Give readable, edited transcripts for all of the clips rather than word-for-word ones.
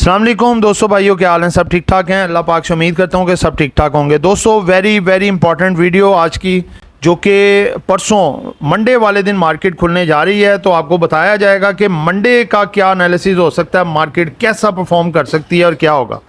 अस्सलाम वालेकुम दोस्तों, भाइयों क्या हाल हैं? सब ठीक ठाक हैं? अल्लाह पाक से उम्मीद करता हूँ कि सब ठीक ठाक होंगे। दोस्तों वेरी इंपॉर्टेंट वीडियो आज की, जो कि परसों मंडे वाले दिन मार्केट खुलने जा रही है। तो आपको बताया जाएगा कि मंडे का क्या एनालिसिस हो सकता है, मार्केट कैसा परफॉर्म कर सकती है और क्या होगा।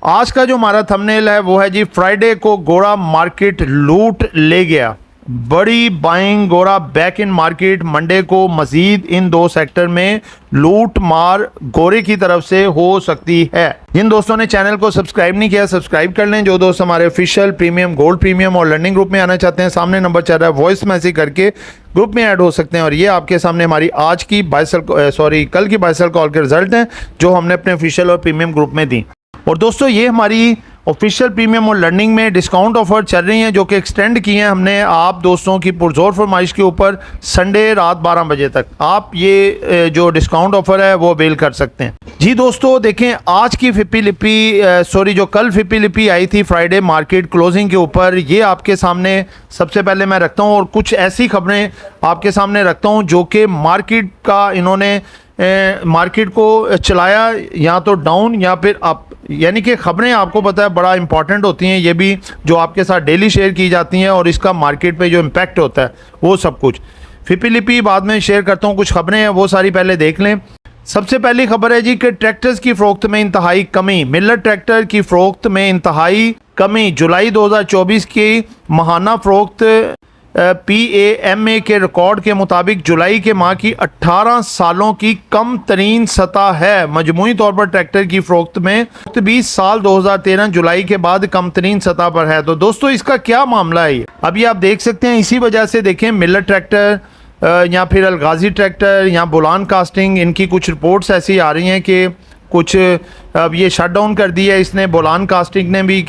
आज का जो हमारा थंबनेल है वो है जी, फ्राइडे को गोरा मार्केट लूट ले गया, बड़ी बाइंग गोरा बैक इन मार्केट। मंडे को मजीद इन दो सेक्टर में लूट मार गोरे की तरफ से हो सकती है। जिन दोस्तों ने चैनल को सब्सक्राइब नहीं किया, सब्सक्राइब कर लें। जो दोस्त हमारे ऑफिशियल प्रीमियम, गोल्ड प्रीमियम और लर्निंग ग्रुप में आना चाहते हैं, सामने नंबर चल रहा है, वॉइस मैसेज करके ग्रुप में ऐड हो सकते हैं। और ये आपके सामने हमारी आज की कल की बाइसल कॉल के रिजल्ट हैं, जो हमने अपने ऑफिशियल और प्रीमियम ग्रुप में दी। और दोस्तों ये हमारी ऑफिशियल प्रीमियम और लर्निंग में डिस्काउंट ऑफर चल रही हैं, जो कि एक्सटेंड किए हैं हमने आप दोस्तों की पुरजोर फरमाइश के ऊपर। संडे रात 12 बजे तक आप ये जो डिस्काउंट ऑफर है वो अवेल कर सकते हैं। जी दोस्तों देखें, आज की जो कल फिप्पी लिपि आई थी फ्राइडे मार्केट क्लोजिंग के ऊपर, ये आपके सामने सबसे पहले मैं रखता हूँ। और कुछ ऐसी खबरें आपके सामने रखता हूँ जो कि मार्केट का इन्होंने मार्केट को चलाया या तो डाउन या फिर अप। यानी कि खबरें आपको पता है बड़ा इंपॉर्टेंट होती हैं, ये भी जो आपके साथ डेली शेयर की जाती हैं, और इसका मार्केट पे जो इम्पैक्ट होता है वो सब कुछ फिप्पी लिपि बाद में शेयर करता हूँ। कुछ खबरें हैं वो सारी पहले देख लें। सबसे पहली खबर है जी कि ट्रैक्टर्स की फ़रोख्त में इंतहाई कमी। मिलर ट्रैक्टर की फ़रोख्त में इंतहाई कमी। जुलाई 2024 की माहाना फ़रोख्त PAMA के रिकॉर्ड के मुताबिक जुलाई के माह की 18 सालों की कम तरीन सतह है। मजमूई तौर पर ट्रैक्टर की फ़रोख्त में 20 साल 2013 जुलाई के बाद कम तरीन सतह पर है। तो दोस्तों इसका क्या मामला है? अभी आप देख सकते हैं, इसी वजह से देखें मिलर ट्रैक्टर या फिर अलगाजी ट्रैक्टर या बुलान कास्टिंग, इनकी कुछ रिपोर्ट्स ऐसी आ रही हैं कि कुछ अब ये शट डाउन कर दिया है इसने, बुलान कास्टिंग ने भी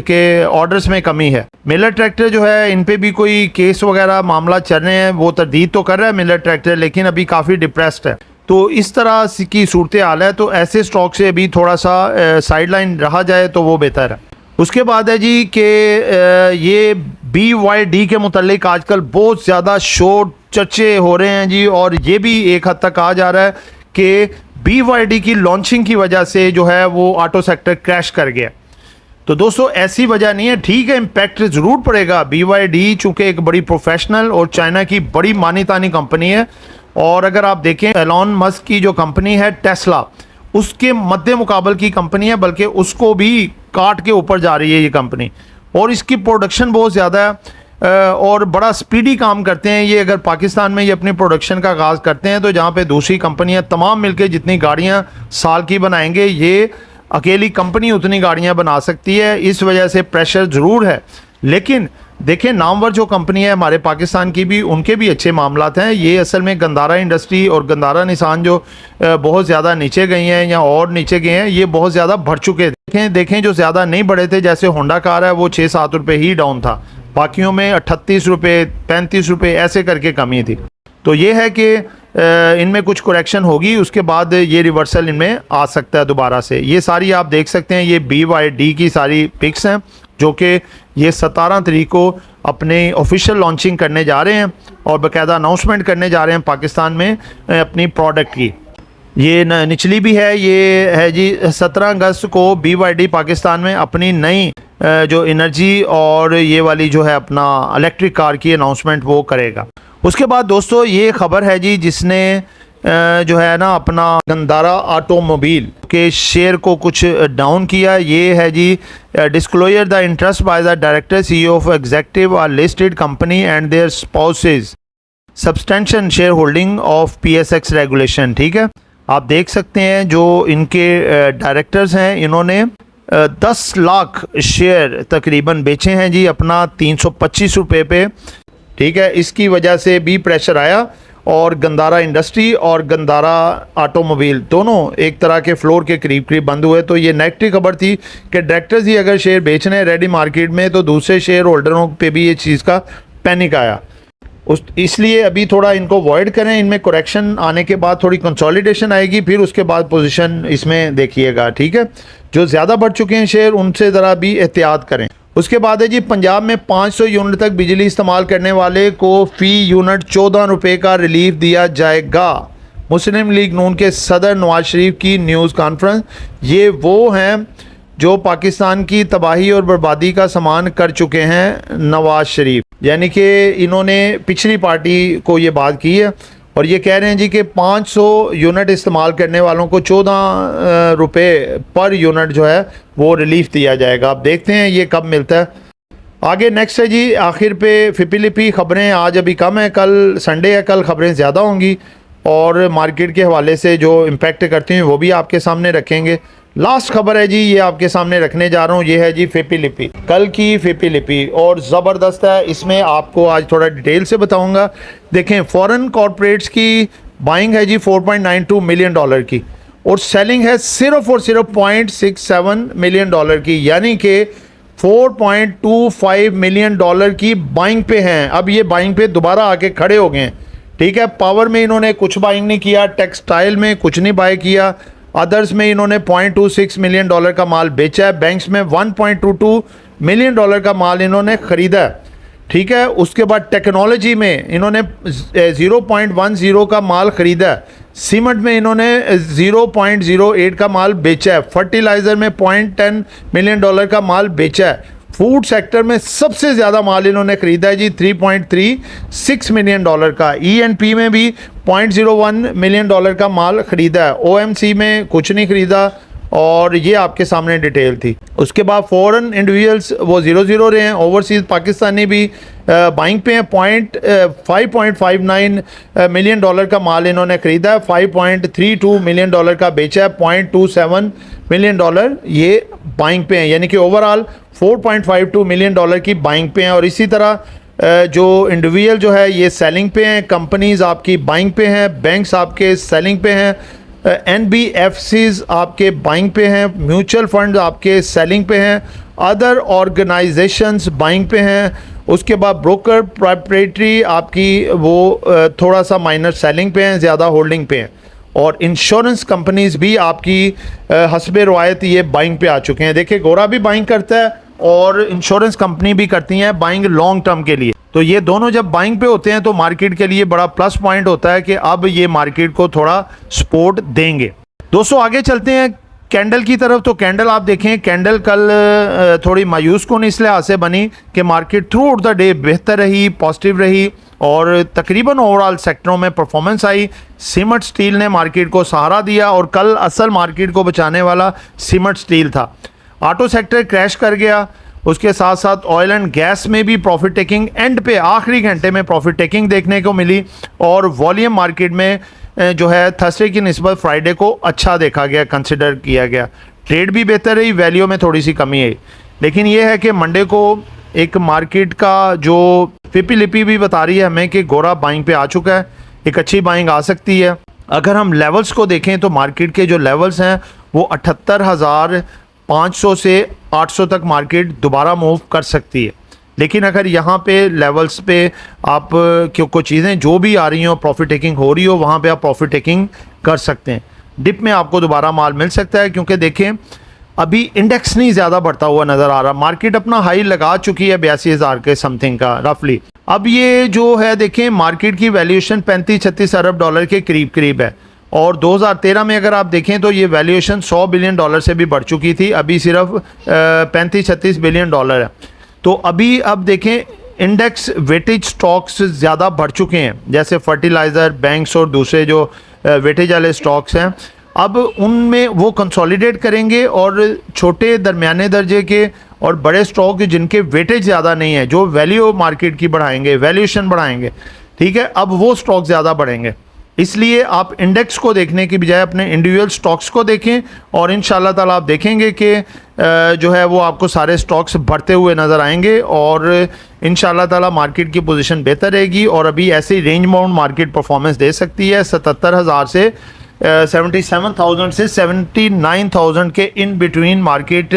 के ऑर्डर्स में कमी है। मिलर ट्रैक्टर जो है इन पे भी कोई केस वगैरह मामला चल रहे हैं, वो तरदीद तो कर रहा है मिलर ट्रैक्टर, लेकिन अभी काफ़ी डिप्रेस्ड है। तो इस तरह की सूरत हाल है। तो ऐसे स्टॉक से अभी थोड़ा सा साइड लाइन रहा जाए तो वो बेहतर है। उसके बाद है जी कि ये BYD के मुतालिक आजकल बहुत ज़्यादा शोर चर्चे हो रहे हैं जी, और ये भी एक हद तक कहा जा रहा है कि BYD की लॉन्चिंग की वजह से जो है वो ऑटो सेक्टर क्रैश कर गया। तो दोस्तों ऐसी वजह नहीं है, ठीक है इम्पैक्ट ज़रूर पड़ेगा। BYD चूँकि एक बड़ी प्रोफेशनल और चाइना की बड़ी मानी तानी कंपनी है, और अगर आप देखें एलॉन मस्क की जो कंपनी है टेस्ला, उसके मद्दे मुकाबल की कंपनी है, बल्कि उसको भी काट के ऊपर जा रही है ये कंपनी। और इसकी प्रोडक्शन बहुत ज़्यादा है और बड़ा स्पीडी काम करते हैं ये। अगर पाकिस्तान में ये अपनी प्रोडक्शन का आगाज़ करते हैं, तो जहाँ पे दूसरी कंपनियाँ तमाम मिलकर जितनी गाड़ियाँ साल की बनाएंगे, ये अकेली कंपनी उतनी गाड़ियाँ बना सकती है। इस वजह से प्रेशर ज़रूर है, लेकिन देखें नामवर जो कंपनी है हमारे पाकिस्तान की भी, उनके भी अच्छे मामलात हैं। ये असल में गंदारा इंडस्ट्री और गंदारा निसान जो बहुत ज़्यादा नीचे गई हैं या और नीचे गए हैं, ये बहुत ज़्यादा बढ़ चुके हैं। देखें जो ज़्यादा नहीं बढ़े थे, जैसे होंडा कार है, वो 6-7 रुपये ही डाउन था, बाकियों में 38 रुपये 35 रुपये ऐसे करके कमी थी। तो ये है कि इनमें कुछ करेक्शन होगी, उसके बाद ये रिवर्सल इनमें आ सकता है दोबारा से। ये सारी आप देख सकते हैं, ये BYD की सारी पिक्स हैं, जो कि ये 17 तारीख को अपने ऑफिशियल लॉन्चिंग करने जा रहे हैं और बाकायदा अनाउंसमेंट करने जा रहे हैं पाकिस्तान में अपनी प्रोडक्ट की। ये निचली भी है, ये है जी 17 अगस्त को BYD पाकिस्तान में अपनी नई जो एनर्जी और ये वाली जो है अपना इलेक्ट्रिक कार की अनाउंसमेंट वो करेगा। उसके बाद दोस्तों ये खबर है जी, जिसने जो है ना अपना गंदारा ऑटोमोबाइल के शेयर को कुछ डाउन किया। ये है जी, disclosure the interest by the director CEO of executive are listed company and their spouses substantial share holding of PSX regulation. ठीक है, आप देख सकते हैं जो इनके डायरेक्टर्स हैं, इन्होंने 10 लाख शेयर तकरीबन बेचे हैं जी अपना 325 रुपये पे। ठीक है, इसकी वजह से भी प्रेशर आया और गंदारा इंडस्ट्री और गंदारा ऑटोमोबाइल दोनों एक तरह के फ्लोर के करीब बंद हुए। तो ये नेगेटिव खबर थी कि डायरेक्टर्स ही अगर शेयर बेच रहे हैं रेडी मार्केट में, तो दूसरे शेयर होल्डरों पे भी ये चीज़ का पैनिक आया। इसलिए अभी थोड़ा इनको अवॉइड करें। इनमें करेक्शन आने के बाद थोड़ी कंसोलिडेशन आएगी, फिर उसके बाद पोजीशन इसमें देखिएगा। ठीक है, जो ज़्यादा बढ़ चुके हैं शेयर, उनसे ज़रा भी एहतियात करें। उसके बाद है जी, पंजाब में 500 यूनिट तक बिजली इस्तेमाल करने वाले को फ़ी यूनिट 14 रुपये का रिलीफ दिया जाएगा। मुस्लिम लीग नून के सदर नवाज शरीफ की न्यूज़ कॉन्फ्रेंस। ये वो हैं जो पाकिस्तान की तबाही और बर्बादी का सामान कर चुके हैं नवाज शरीफ, यानी कि इन्होंने पिछली पार्टी को ये बात की है और ये कह रहे हैं जी कि 500 यूनिट इस्तेमाल करने वालों को 14 रुपये पर यूनिट जो है वो रिलीफ दिया जाएगा। अब देखते हैं ये कब मिलता है। आगे नेक्स्ट है जी, आखिर पे फिपी लिपी खबरें आज अभी कम है, कल संडे है, कल खबरें ज़्यादा होंगी और मार्केट के हवाले से जो इम्पेक्ट करती हैं वो भी आपके सामने रखेंगे। लास्ट खबर है जी, ये आपके सामने रखने जा रहा हूँ, ये है जी फिपी लिपी, कल की फिपी लिपी और ज़बरदस्त है। इसमें आपको आज थोड़ा डिटेल से बताऊँगा। देखें, फॉरेन कॉरपोरेट्स की बाइंग है जी 4.92 मिलियन डॉलर की और सेलिंग है सिर्फ और सिर्फ 0.67 मिलियन डॉलर की, यानी कि 4.25 मिलियन डॉलर की बाइंग पे हैं। अब ये बाइंग पे दोबारा आके खड़े हो गए हैं, ठीक है। पावर में इन्होंने कुछ बाइंग नहीं किया, टेक्सटाइल में कुछ नहीं बाय किया, अदर्स में इन्होंने 0.26 मिलियन डॉलर का माल बेचा है, बैंक्स में 1.22 मिलियन डॉलर का माल इन्होंने ख़रीदा है, ठीक है। उसके बाद टेक्नोलॉजी में इन्होंने 0.10 का माल ख़रीदा है, सीमेंट में इन्होंने 0.08 का माल बेचा है, फर्टिलाइज़र में 0.10 मिलियन डॉलर का माल बेचा है, फूड सेक्टर में सबसे ज़्यादा माल इन्होंने ख़रीदा है जी 3.36 मिलियन डॉलर का, E&P में भी 0.01 मिलियन डॉलर का माल ख़रीदा है, OMC में कुछ नहीं ख़रीदा और ये आपके सामने डिटेल थी। उसके बाद फॉरेन इंडिविजुअल्स वो 0 रहे हैं, ओवरसीज़ पाकिस्तानी भी बाइंग पे हैं, 5.59 मिलियन डॉलर का माल इन्होंने ख़रीदा है, 5.32 मिलियन डॉलर का बेचा है, 0.27 मिलियन डॉलर ये बाइंग पे हैं, यानी कि ओवरऑल 4.52 मिलियन डॉलर की बाइंग पे हैं। और इसी तरह जो इंडिविजुअल जो है ये सेलिंग पे हैं, कंपनीज़ आपकी बाइंग पे हैं, बैंक्स आपके सेलिंग पे हैं, NBFCs आपके बाइंग पे हैं, म्यूचुअल फंड आपके सेलिंग पे हैं, अदर ऑर्गेनाइजेशंस बाइंग पे हैं। उसके बाद ब्रोकर प्रॉपर्टी आपकी वो थोड़ा सा माइनर सेलिंग पे हैं, ज़्यादा होल्डिंग पे हैं। और इंश्योरेंस कंपनीज़ भी आपकी हस्बे रवायत ये बाइंग पे आ चुके हैं। देखिए, गोरा भी बाइंग करता है और इंश्योरेंस कंपनी भी करती हैं बाइंग लॉन्ग टर्म के लिए। तो ये दोनों जब बाइंग पे होते हैं तो मार्केट के लिए बड़ा प्लस पॉइंट होता है कि अब ये मार्केट को थोड़ा सपोर्ट देंगे। दोस्तों आगे चलते हैं कैंडल की तरफ। तो कैंडल आप देखें, कैंडल कल थोड़ी मायूस कौन इस लिहाज से बनी कि market through out the day बेहतर रही, पॉजिटिव रही और तकरीबन ओवरऑल सेक्टरों में परफॉर्मेंस आई। सीमेंट स्टील ने मार्केट को सहारा दिया और कल असल मार्केट को बचाने वाला सीमेंट स्टील था। ऑटो सेक्टर क्रैश कर गया, उसके साथ साथ ऑयल एंड गैस में भी प्रॉफिट टेकिंग एंड पे आखिरी घंटे में प्रॉफिट टेकिंग देखने को मिली और वॉल्यूम मार्केट में जो है थर्सडे की निस्बत फ्राइडे को अच्छा देखा गया, कंसिडर किया गया। ट्रेड भी बेहतर रही, वैल्यू में थोड़ी सी कमी आई, लेकिन ये है कि मंडे को एक मार्केट का जो फिपी लिपी भी बता रही है हमें कि गोरा बाइंग पे आ चुका है, एक अच्छी बाइंग आ सकती है। अगर हम लेवल्स को देखें तो मार्केट के जो लेवल्स हैं वो 78,500 से 800 तक मार्केट दोबारा मूव कर सकती है। लेकिन अगर यहाँ पे लेवल्स पे आप कुछ चीज़ें जो भी आ रही हो, प्रॉफिट टेकिंग हो रही हो, वहाँ पे आप प्रॉफिट टेकिंग कर सकते हैं। डिप में आपको दोबारा माल मिल सकता है क्योंकि देखें अभी इंडेक्स नहीं ज़्यादा बढ़ता हुआ नज़र आ रहा, मार्केट अपना हाई लगा चुकी है 82,000 के समथिंग का रफली। अब ये जो है देखें मार्केट की वैल्यूएशन 35-36 अरब डॉलर के करीब करीब है और 2013 में अगर आप देखें तो ये वैल्यूएशन 100 बिलियन डॉलर से भी बढ़ चुकी थी, अभी सिर्फ 35-36 बिलियन डॉलर है। तो अभी अब देखें इंडेक्स वेटेज स्टॉक्स ज़्यादा बढ़ चुके हैं, जैसे फर्टिलाइज़र, बैंक्स और दूसरे जो वेटेज वाले स्टॉक्स हैं, अब उनमें वो कंसोलिडेट करेंगे और छोटे दरमियाने दर्जे के और बड़े स्टॉक जिनके वेटेज ज़्यादा नहीं है, जो वैल्यू मार्केट की बढ़ाएंगे, वैल्यूएशन बढ़ाएंगे, ठीक है, अब वो स्टॉक ज़्यादा बढ़ेंगे। इसलिए आप इंडेक्स को देखने की बजाय अपने इंडिविजुअल स्टॉक्स को देखें और इंशाल्लाह ताला आप देखेंगे कि जो है वो आपको सारे स्टॉक्स बढ़ते हुए नज़र आएंगे और इंशाल्लाह ताला मार्केट की पोजीशन बेहतर रहेगी और अभी ऐसे रेंज बाउंड मार्केट परफॉर्मेंस दे सकती है। 77,000 से 77,000 से 79,000 के इन बिटवीन मार्केट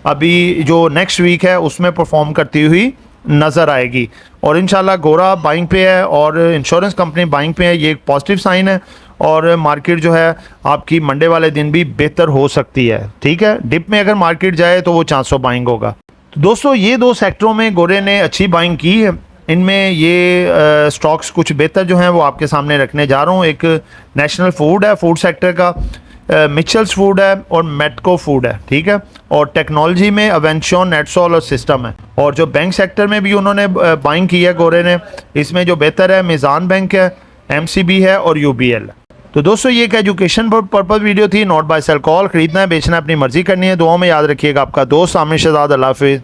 अभी जो नेक्स्ट वीक है उसमें परफॉर्म करती हुई नज़र आएगी और इंशाल्लाह गोरा बाइंग पे है और इंश्योरेंस कंपनी बाइंग पे है, ये एक पॉजिटिव साइन है और मार्केट जो है आपकी मंडे वाले दिन भी बेहतर हो सकती है। ठीक है, डिप में अगर मार्केट जाए तो वो 400 बाइंग होगा। तो दोस्तों ये दो सेक्टरों में गोरे ने अच्छी बाइंग की है इनमें ये स्टॉक्स कुछ बेहतर जो हैं वो आपके सामने रखने जा रहा हूँ। एक नेशनल फूड है, फूड सेक्टर का, मिचेल्स फूड है और मेटको फूड है, ठीक है। और टेक्नोलॉजी में अवेंशन, नेटसोल और सिस्टम है। और जो बैंक सेक्टर में भी उन्होंने बाइंग की है गोरे ने, इसमें जो बेहतर है मिज़ान बैंक है, MCB है और UBL है। तो दोस्तों ये एक एजुकेशन पर्पज़ वीडियो थी, नॉट बाय सेल कॉल। खरीदना है बेचना है अपनी मर्जी करनी है। दुआओं में याद रखिएगा। आपका दोस्त आमिर शहजाद। अल्लाह हाफिज़।